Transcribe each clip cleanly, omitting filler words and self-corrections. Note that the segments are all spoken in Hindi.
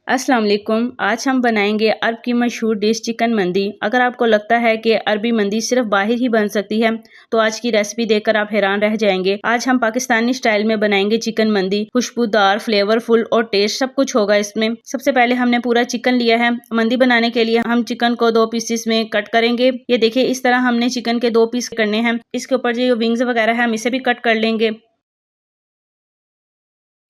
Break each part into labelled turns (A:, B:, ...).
A: अस्सलाम वालेकुम। आज हम बनाएंगे अरब की मशहूर डिश चिकन मंदी। अगर आपको लगता है कि अरबी मंदी सिर्फ बाहर ही बन सकती है तो आज की रेसिपी देखकर आप हैरान रह जाएंगे। आज हम पाकिस्तानी स्टाइल में बनाएंगे चिकन मंदी। खुशबूदार, फ्लेवरफुल और टेस्ट सब कुछ होगा इसमें। सबसे पहले हमने पूरा चिकन लिया है। मंदी बनाने के लिए हम चिकन को 2 पीसेस में कट करेंगे। ये देखिए इस तरह हमने चिकन के 2 पीस करने हैं। इसके ऊपर जो विंग्स वगैरह है हम इसे भी कट कर लेंगे।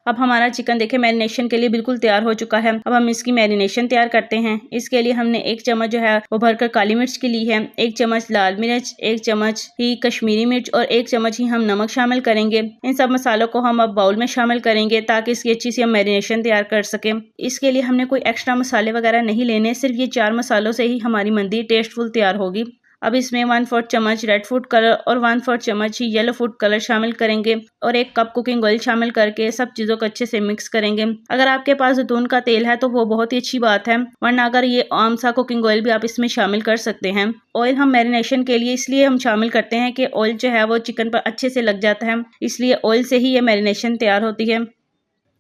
A: अब हमारा चिकन देखिए मैरिनेशन के लिए बिल्कुल तैयार हो चुका है। अब हम इसकी मैरिनेशन तैयार करते हैं। इसके लिए हमने 1 चम्मच जो है वो भरकर काली मिर्च की ली है, 1 चम्मच लाल मिर्च, 1 चम्मच ही कश्मीरी मिर्च और 1 चम्मच ही हम नमक शामिल करेंगे। इन सब मसालों को हम अब बाउल में शामिल करेंगे ताकि इसकी अच्छी सी हम मैरिनेशन तैयार कर सकें। इसके लिए हमने कोई एक्स्ट्रा मसाले वगैरह नहीं लेने, सिर्फ ये 4 मसालों से ही हमारी मंदी टेस्टफुल तैयार होगी। अब इसमें 1/4 चम्मच रेड फूड कलर और 1/4 चम्मच ही येलो फूड कलर शामिल करेंगे और 1 कप कुकिंग ऑयल शामिल करके सब चीज़ों को अच्छे से मिक्स करेंगे। अगर आपके पास ज़ैतून का तेल है तो वो बहुत ही अच्छी बात है, वरना अगर ये आम सा कुकिंग ऑयल भी आप इसमें शामिल कर सकते हैं। ऑयल हम मैरिनेशन के लिए इसलिए हम शामिल करते हैं कि ऑयल जो है वो चिकन पर अच्छे से लग जाता है, इसलिए ऑयल से ही ये मैरिनेशन तैयार होती है।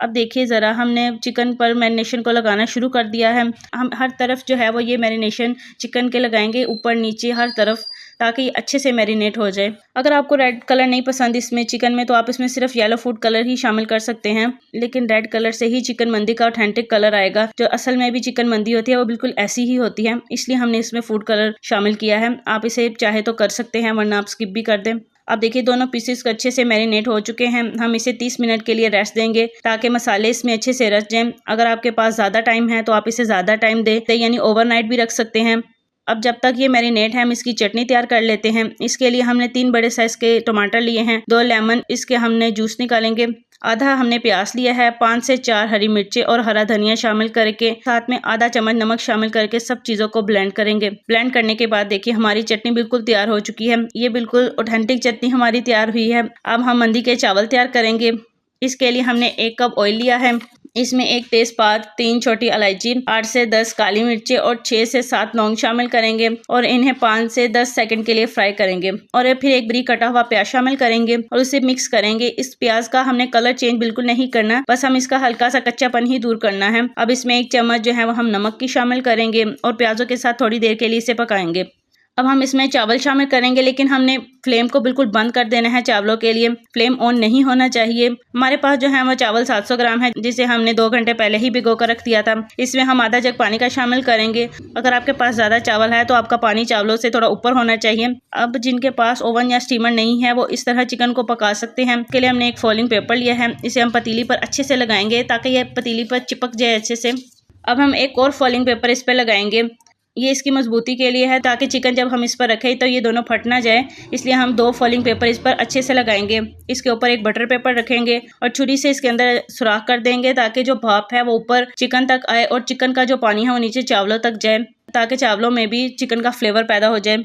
A: अब देखिए ज़रा हमने चिकन पर मैरिनेशन को लगाना शुरू कर दिया है। हम हर तरफ जो है वो ये मैरिनेशन चिकन के लगाएंगे, ऊपर नीचे हर तरफ, ताकि ये अच्छे से मैरिनेट हो जाए। अगर आपको रेड कलर नहीं पसंद इसमें चिकन में तो आप इसमें सिर्फ येलो फूड कलर ही शामिल कर सकते हैं, लेकिन रेड कलर से ही चिकन मंदी का ऑथेंटिक कलर आएगा। जो असल में भी चिकन मंदी होती है वो बिल्कुल ऐसी ही होती है, इसलिए हमने इसमें फूड कलर शामिल किया है। आप इसे चाहे तो कर सकते हैं, वरना आप स्किप भी कर दें। अब देखिए दोनों पीसेस को अच्छे से मैरिनेट हो चुके हैं। हम इसे 30 मिनट के लिए रेस्ट देंगे ताकि मसाले इसमें अच्छे से रच जाएं। अगर आपके पास ज़्यादा टाइम है तो आप इसे ज़्यादा टाइम दें, यानी ओवरनाइट भी रख सकते हैं। अब जब तक ये मैरिनेट है हम इसकी चटनी तैयार कर लेते हैं। इसके लिए हमने 3 बड़े साइज़ के टमाटर लिए हैं, 2 लेमन, इसके हमने जूस निकालेंगे। आधा हमने प्याज लिया है, 5 से 4 हरी मिर्चें और हरा धनिया शामिल करके साथ में आधा चम्मच नमक शामिल करके सब चीज़ों को ब्लेंड करेंगे। ब्लेंड करने के बाद देखिए हमारी चटनी बिल्कुल तैयार हो चुकी है। ये बिल्कुल ऑथेंटिक चटनी हमारी तैयार हुई है। अब हम मंदी के चावल तैयार करेंगे। इसके लिए हमने 1 कप ऑयल लिया है। इसमें 1 तेज़पात, 3 छोटी इलायची, 8 से 10 काली मिर्चें और 6 से 7 लौंग शामिल करेंगे और इन्हें 5 से 10 सेकंड के लिए फ्राई करेंगे और फिर एक बारीक कटा हुआ प्याज शामिल करेंगे और उसे मिक्स करेंगे। इस प्याज का हमने कलर चेंज बिल्कुल नहीं करना, बस हम इसका हल्का सा कच्चापन ही दूर करना है। अब इसमें 1 चम्मच जो है वो हम नमक की शामिल करेंगे और प्याजों के साथ थोड़ी देर के लिए इसे पकाएंगे। अब हम इसमें चावल शामिल करेंगे, लेकिन हमने फ्लेम को बिल्कुल बंद कर देना है चावलों के लिए। फ्लेम ऑन नहीं होना चाहिए। हमारे पास जो है वो चावल 700 ग्राम है, जिसे हमने 2 घंटे पहले ही भिगो कर रख दिया था। इसमें हम आधा जग पानी का शामिल करेंगे। अगर आपके पास ज़्यादा चावल है तो आपका पानी चावलों से थोड़ा ऊपर होना चाहिए। अब जिनके पास ओवन या स्टीमर नहीं है वो इस तरह चिकन को पका सकते हैं। इसके लिए हमने एक फॉलिंग पेपर लिया है, इसे हम पतीली पर अच्छे से लगाएंगे ताकि यह पतीली पर चिपक जाए अच्छे से। अब हम एक और फॉलिंग पेपर इस पर लगाएंगे। ये इसकी मजबूती के लिए है ताकि चिकन जब हम इस पर रखें तो ये दोनों फट ना जाए, इसलिए हम 2 फॉलिंग पेपर इस पर अच्छे से लगाएंगे। इसके ऊपर एक बटर पेपर रखेंगे और छुरी से इसके अंदर सुराख कर देंगे ताकि जो भाप है वो ऊपर चिकन तक आए और चिकन का जो पानी है वो नीचे चावलों तक जाए, ताकि चावलों में भी चिकन का फ्लेवर पैदा हो जाए।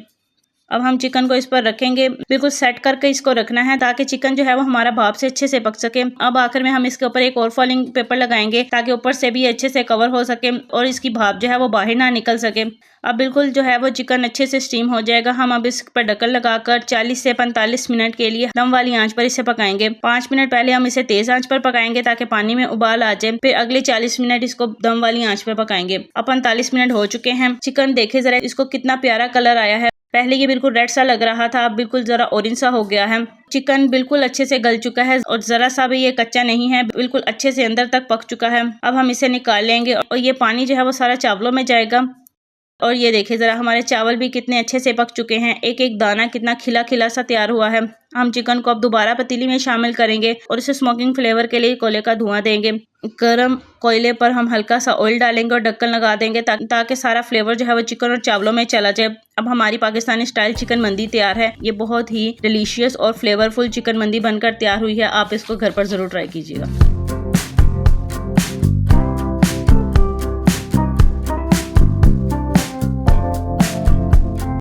A: अब हम चिकन को इस पर रखेंगे, बिल्कुल सेट करके इसको रखना है ताकि चिकन जो है वो हमारा भाप से अच्छे से पक सके। अब आखिर में हम इसके ऊपर एक और फॉलिंग पेपर लगाएंगे ताकि ऊपर से भी अच्छे से कवर हो सके और इसकी भाप जो है वो बाहर ना निकल सके। अब बिल्कुल जो है वो चिकन अच्छे से स्टीम हो जाएगा। हम अब इस पर ढक्कन लगाकर 40 से 45 मिनट के लिए दम वाली आंच पर इसे पकाएंगे। 5 मिनट पहले हम इसे तेज आंच पर पकाएंगे ताकि पानी में उबाल आ जाए, फिर अगले 40 मिनट इसको दम वाली आंच पर पकाएंगे। अब 45 मिनट हो चुके हैं। चिकन देखे जरा, इसको कितना प्यारा कलर आया है। पहले ये बिल्कुल रेड सा लग रहा था, अब बिल्कुल जरा ऑरेंज सा हो गया है। चिकन बिल्कुल अच्छे से गल चुका है और जरा सा भी ये कच्चा नहीं है, बिल्कुल अच्छे से अंदर तक पक चुका है। अब हम इसे निकाल लेंगे और ये पानी जो है वो सारा चावलों में जाएगा। और ये देखिए ज़रा हमारे चावल भी कितने अच्छे से पक चुके हैं, एक एक दाना कितना खिला खिला सा तैयार हुआ है। हम चिकन को अब दोबारा पतीली में शामिल करेंगे और इसे स्मोकिंग फ्लेवर के लिए कोयले का धुआं देंगे। गरम कोयले पर हम हल्का सा ऑयल डालेंगे और ढक्कन लगा देंगे ताकि सारा फ्लेवर जो है वो चिकन और चावलों में चला जाए। अब हमारी पाकिस्तानी स्टाइल चिकन मंदी तैयार है। ये बहुत ही डिलीशियस और फ्लेवरफुल चिकन मंदी बनकर तैयार हुई है। आप इसको घर पर ज़रूर ट्राई कीजिएगा।